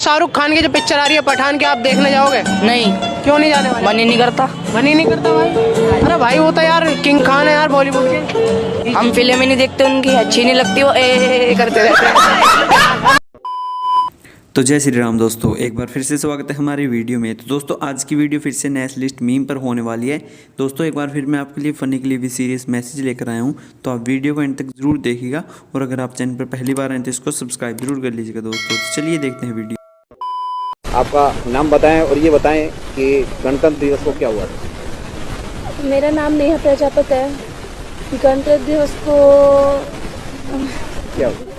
शाहरुख खान की जो पिक्चर आ रही है पठान की, आप देखने जाओगे? नहीं, क्यों नहीं जाने वाले? मन ही नहीं करता। मन ही नहीं करता भाई? अरे भाई वो तो यार किंग खान है यार बॉलीवुड के। हम फिल्म ही नहीं देखते उनकी, अच्छी नहीं लगती, वो ए करते रहते हैं। तो जय श्री राम दोस्तों, एक बार फिर से स्वागत है हमारी वीडियो में। तो दोस्तों आज की वीडियो फिर से नेक्स्ट लिस्ट मीम पर होने वाली है। दोस्तों एक बार फिर मैं आपके लिए फ़नी के लिए भी सीरियस मैसेज लेकर आया हूँ, तो आप वीडियो को एंड तक ज़रूर देखिएगा। और अगर आप चैनल पर पहली बार आए तो इसको सब्सक्राइब जरूर कर लीजिएगा दोस्तों। तो चलिए देखते हैं वीडियो। आपका नाम बताएं और ये बताएं कि गणतंत्र दिवस को क्या हुआ था? मेरा नाम नेहा प्रजापत है। गणतंत्र दिवस को क्या हुआ?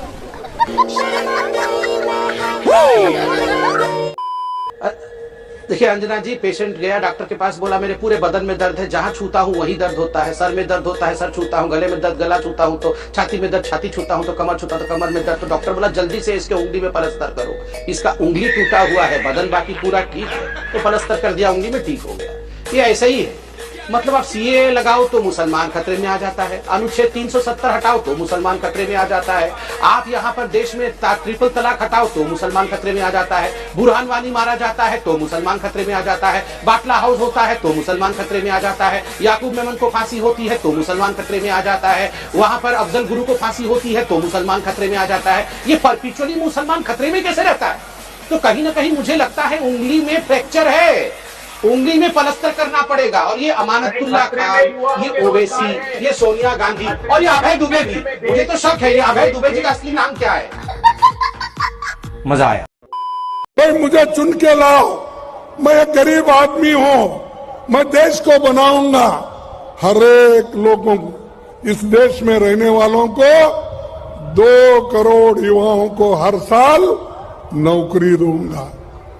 देखिए अंजना जी, पेशेंट गया डॉक्टर के पास, बोला मेरे पूरे बदन में दर्द है, जहाँ छूता हूँ वही दर्द होता है। सर में दर्द होता है, सर छूता हूँ, गले में दर्द, गला छूता हूँ तो छाती में दर्द, छाती छूता हूँ तो कमर छूता तो कमर में दर्द। तो डॉक्टर बोला जल्दी से इसके उंगली में पलस्तर करो, इसका उंगली टूटा हुआ है, बदन बाकी पूरा ठीक है। तो पलस्तर कर दिया, उंगली में ठीक हो गया। ये ऐसा ही है, मतलब आप सीए लगाओ तो मुसलमान खतरे में आ जाता है, अनुच्छेद 370 हटाओ तो मुसलमान खतरे में आ जाता है, आप यहाँ पर देश में ट्रिपल तलाक हटाओ तो मुसलमान खतरे में आ जाता है, बुरहान वानी मारा जाता है तो मुसलमान खतरे में आ जाता है, बाटला हाउस होता है तो मुसलमान खतरे में आ जाता है, याकूब मेमन को फांसी होती है तो मुसलमान खतरे में आ जाता है, वहां पर अफजल गुरु को फांसी होती है तो मुसलमान खतरे में आ जाता है। ये परपिचुअली मुसलमान खतरे में कैसे रहता है? तो कहीं ना कहीं मुझे लगता है उंगली में फ्रैक्चर है, उंगली में पलस्तर करना पड़ेगा। और ये अमानतुल्लाह खान, ये ओवैसी, ये सोनिया गांधी और ये अभय दुबे भी, मुझे तो शक है ये अभय दुबे जी का असली नाम क्या है। मजा आया। भाई मुझे चुन के लाओ, मैं एक गरीब आदमी हूं, मैं देश को बनाऊंगा। हर एक लोगों को, इस देश में रहने वालों को 2 करोड़ युवाओं को हर साल नौकरी दूंगा।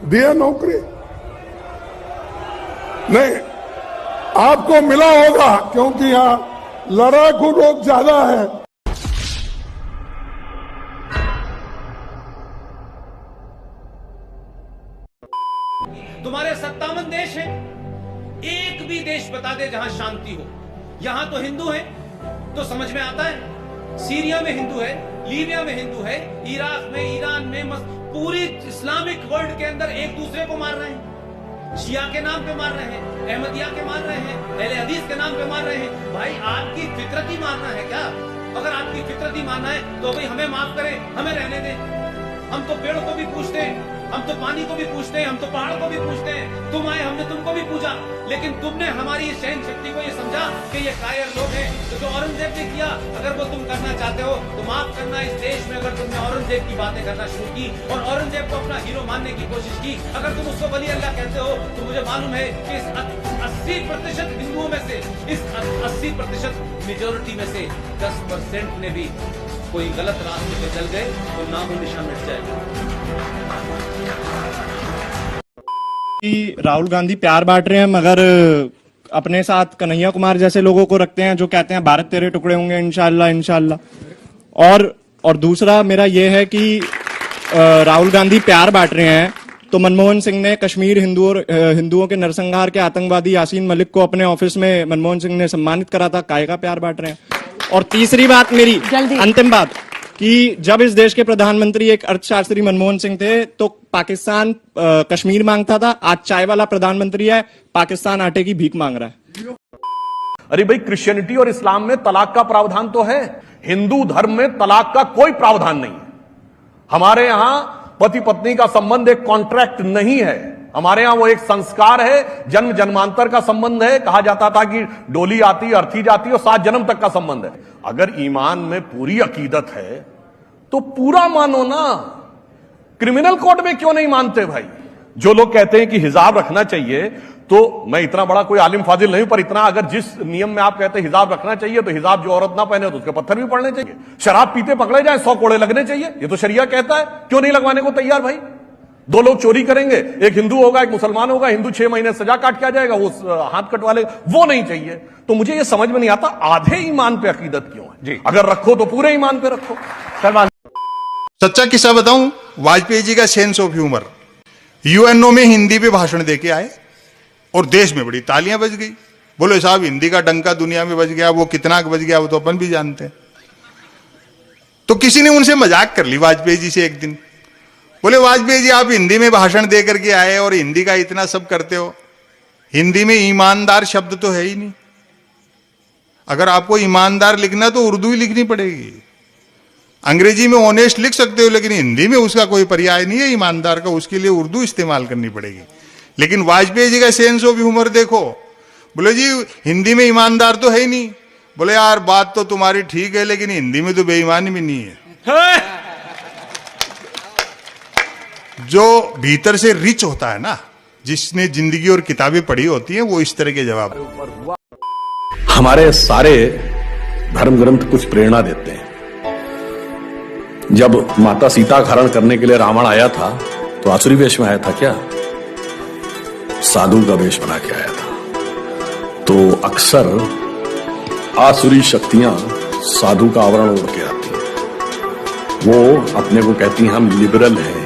दिया नौकरी? नहीं, आपको मिला होगा क्योंकि यहां लड़ाकू लोग ज्यादा है। तुम्हारे 57 देश हैं, एक भी देश बता दे जहां शांति हो। यहां तो हिंदू है तो समझ में आता है, सीरिया में हिंदू है, लीबिया में हिंदू है, इराक में, ईरान में, पूरी इस्लामिक वर्ल्ड के अंदर एक दूसरे को मार रहे हैं। शिया के नाम पे मार रहे हैं, अहमदिया के मार रहे हैं, अहले हदीस के नाम पे मार रहे हैं। भाई आपकी फितरत ही मारना है क्या? अगर आपकी फितरत ही मानना है तो भाई हमें माफ करें, हमें रहने दें। हम तो पेड़ों को भी पूछते हैं, हम तो पानी को भी पूछते हैं, हम तो पहाड़ को भी पूछते हैं। तुम आए, हमने तुमको भी पूछा, लेकिन तुमने हमारी इस सहन शक्ति को ये समझा कि ये कायर लोग हैं। तो जो औरंगजेब ने किया, अगर वो तुम करना चाहते हो तो माफ करना, इस देश में अगर तुमने औरंगजेब की बातें करना शुरू की और औरंगजेब को अपना हीरो मानने की कोशिश की, अगर तुम उसको वली अल्लाह कहते हो, तो मुझे मालूम है कि इस 80% हिंदुओं में से, इस 80% मेजोरिटी में से 10% ने भी कोई गलत रास्ते पे चल गए तो नामो निशान मिट जाएगा। राहुल गांधी प्यार बांट रहे हैं, मगर अपने साथ कन्हैया कुमार जैसे लोगों को रखते हैं जो कहते हैं भारत तेरे टुकड़े होंगे इंशाल्लाह इंशाल्लाह। और दूसरा मेरा ये है कि राहुल गांधी प्यार बांट रहे हैं तो मनमोहन सिंह ने कश्मीर हिंदुओं के नरसंहार के आतंकवादी यासीन मलिक को अपने ऑफिस में मनमोहन सिंह ने सम्मानित करा था। काय का प्यार बांट रहे हैं? और तीसरी बात मेरी, अंतिम बात, कि जब इस देश के प्रधानमंत्री एक अर्थशास्त्री मनमोहन सिंह थे तो पाकिस्तान कश्मीर मांगता था, आज चाय वाला प्रधानमंत्री है, पाकिस्तान आटे की भीख मांग रहा है। अरे भाई, क्रिश्चियनिटी और इस्लाम में तलाक का प्रावधान तो है, हिंदू धर्म में तलाक का कोई प्रावधान नहीं है। हमारे यहां पति पत्नी का संबंध एक कॉन्ट्रैक्ट नहीं है, हमारे यहां वो एक संस्कार है, जन्म जन्मांतर का संबंध है। कहा जाता था कि डोली आती, अर्थी जाती और 7 जन्म तक का संबंध है। अगर ईमान में पूरी अकीदत है तो पूरा मानो ना। क्रिमिनल कोड में क्यों नहीं मानते भाई? जो लोग कहते हैं कि हिजाब रखना चाहिए, तो मैं इतना बड़ा कोई आलिम फाजिल नहीं, पर इतना अगर जिस नियम में आप कहते हैं हिजाब रखना चाहिए, तो हिजाब जो औरत ना पहने तो उसके पत्थर भी पड़ने चाहिए। शराब पीते पकड़े जाए 100 कोड़े लगने चाहिए, ये तो शरिया कहता है। क्यों नहीं लगवाने को तैयार भाई? 2 लोग चोरी करेंगे, एक हिंदू होगा एक मुसलमान होगा, हिंदू 6 महीने सजा काट के आ जाएगा, वो हाथ कटवा लेगा, वो नहीं चाहिए। तो मुझे ये समझ में नहीं आता आधे ईमान पे अकीदत क्यों है जी? अगर रखो तो पूरे ईमान पे रखो। सच्चा किस्सा बताऊं, वाजपेयी जी का सेंस ऑफ ह्यूमर। यूएनओ में हिंदी पे भाषण देके आए और देश में बड़ी तालियां बज गई। बोले साहब हिंदी का डंका दुनिया में बज गया, वो कितना बज गया वो तो अपन भी जानते हैं। तो किसी ने उनसे मजाक कर ली वाजपेयी जी से एक दिन, बोले वाजपेयी जी आप हिंदी में भाषण दे करके आए और हिंदी का इतना सब करते हो, हिंदी में ईमानदार शब्द तो है ही नहीं। अगर आपको ईमानदार लिखना तो उर्दू ही लिखनी पड़ेगी। अंग्रेजी में ऑनेस्ट लिख सकते हो, लेकिन हिंदी में उसका कोई पर्याय नहीं है ईमानदार का, उसके लिए उर्दू इस्तेमाल करनी पड़ेगी। लेकिन वाजपेयी जी का सेंस ऑफ ह्यूमर देखो, बोले जी हिंदी में ईमानदार तो है ही नहीं। बोले यार बात तो तुम्हारी ठीक है, लेकिन हिंदी में तो बेईमानी भी नहीं है। जो भीतर से रिच होता है ना, जिसने जिंदगी और किताबें पढ़ी होती हैं, वो इस तरह के जवाब। हमारे सारे धर्म ग्रंथ कुछ प्रेरणा देते हैं। जब माता सीता का हरण करने के लिए रावण आया था तो आसुरी वेश में आया था क्या? साधु का वेश बना के आया था। तो अक्सर आसुरी शक्तियां साधु का आवरण ओढ़ के आती हैं। वो अपने को कहती हैं हम लिबरल हैं,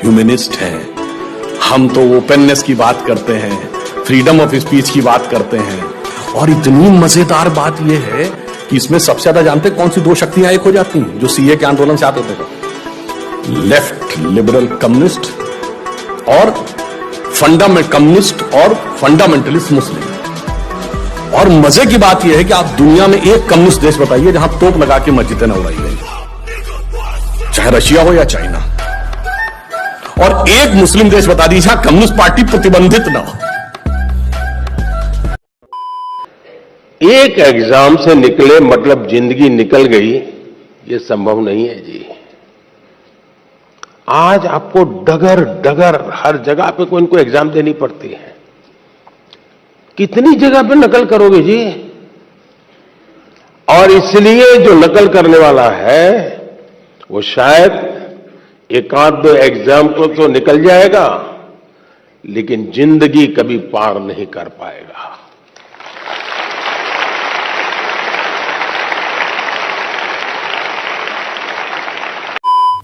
ह्यूमनिस्ट हैं, हम तो ओपननेस की बात करते हैं, फ्रीडम ऑफ स्पीच की बात करते हैं। और इतनी मजेदार बात यह है कि इसमें सबसे ज्यादा जानते कौन सी दो शक्तियां एक हो जाती हैं जो सीए के आंदोलन से आते थे? लेफ्ट लिबरल कम्युनिस्ट और कम्युनिस्ट और फंडामेंटलिस्ट मुस्लिम। और मजे की बात यह है कि आप दुनिया में एक कम्युनिस्ट देश बताइए जहां तोप लगा के मस्जिदें न उड़ाई गई, चाहे रशिया हो या चाइना। और एक मुस्लिम देश बता दीजिए जहां कम्युनिस्ट पार्टी प्रतिबंधित न हो। एक एग्जाम से निकले मतलब जिंदगी निकल गई, ये संभव नहीं है जी। आज आपको डगर डगर हर जगह पे कोई इनको एग्जाम देनी पड़ती है। कितनी जगह पे नकल करोगे जी? और इसलिए जो नकल करने वाला है वो शायद एक आध दो एग्जाम को तो निकल जाएगा, लेकिन जिंदगी कभी पार नहीं कर पाएगा।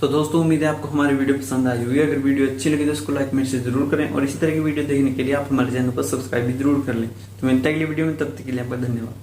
तो दोस्तों उम्मीद है आपको हमारी वीडियो पसंद आई होगी। अगर वीडियो अच्छी लगी तो इसको लाइक मैसेज जरूर करें और इसी तरह की वीडियो देखने के लिए आप हमारे चैनल को सब्सक्राइब भी जरूर कर लें। तो मिलते हैं अगली वीडियो में, तब तक के लिए आपका धन्यवाद।